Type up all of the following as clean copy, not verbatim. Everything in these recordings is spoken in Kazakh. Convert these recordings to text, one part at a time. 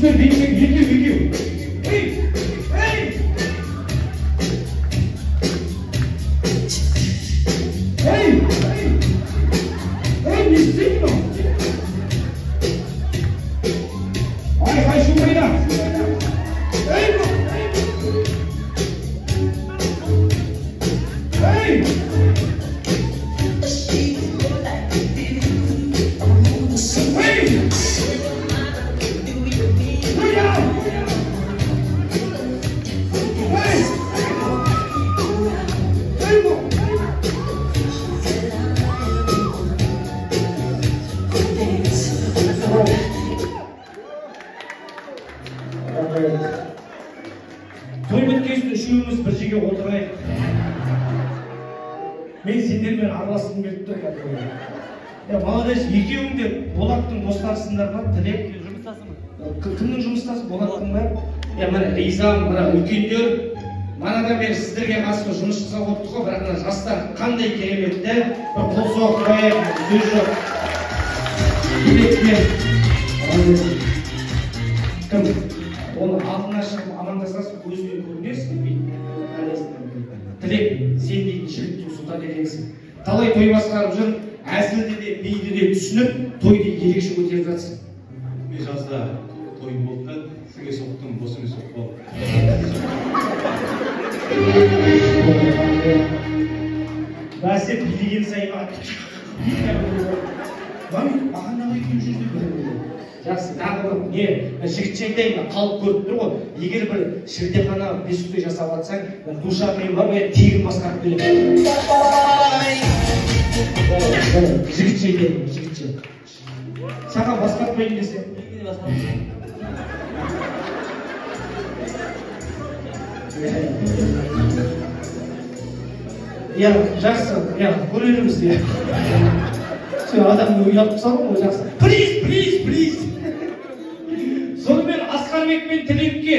Güçler bekliyor. Hey! Hey! Hey! Hey, Missino! Hay şuraya! Hey! Hey! Той біткесін үшеуміз бір жерге отырайық. Мен сендермен араласқым келіп тұр кәдімгі. Молодец, екеуің де Болаттың достарысыңдар ма? Тілек? Жұмыстасымын. Кімнің жұмыстасы? Болаттың ба? Міне ризамын, мына үлкендер. Манада мен сіздерге қарсы жұмыс жасап отырмын ғой, бірақ мына жастар қандай кереметті, бір қол соғып қояйық, сөз жоқ. Тілекпен. Кім? Оны алдына шығып амандасасың, көзбен көрінесің, Тілек, сен дейтін жігіттің сұлтан екенсің. Талай той басқарып жүр, әзілді де, бейді де түсініп, тойды ерекше көтеріп жатсың. Мен жазда тойым болды, сізге соқтым, босыңа соқып болды. Бәсе билеген сайға мағанаға екен жүрді бір. Жақсы, тағы бір не, жігітшейден қалып көріп тұр ғой, егер бір шілдехана бесікті жасап атсаң, душармен бар ғой, тегін басқарып береді. Жігітшейден. Саған басқартпайын десе. Жақсы, көреріміз де. Адамды ұялып салым ғой, жақсы. Плиз! Сонымен Асқарбек пен Тілекке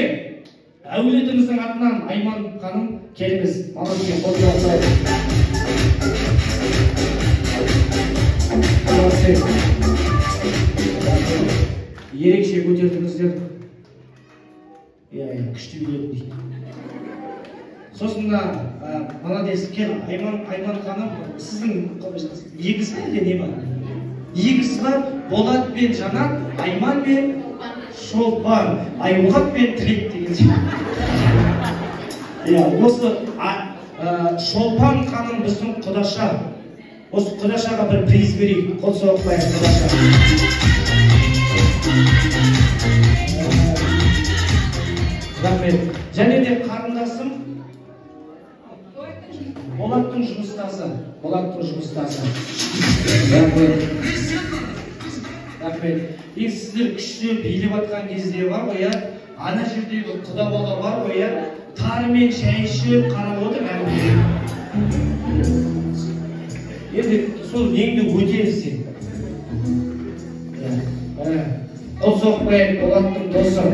әулетіміздің атынан Айман ханым келіңіз. Малазбен қосып алсайық. Ерекше көтердіңіздер. Күшті билет дейді. Сосын молодец, кел, Айман ханым, сіздің егіз бе не бар? Егіз бар, Болат пен Жанат, Айман пен Шолпан, Аймұғат пен Тілек деген. Осы Шолпан ханым біздің құдаша. Осы құдашаға бір приз берейік, қол соғып қояйық құдаша. Рахмет. Және де қарындасым Болаттың жұмыстасы. Рахмет. Сіздер күшті билеп атқан кезде бар ғой, ана жердегі құда бала бар ғой, тарымен шай ішіп қарап отыр әңгіме. Енді сол еңді өтесің. Қол соқпай Болаттың досы.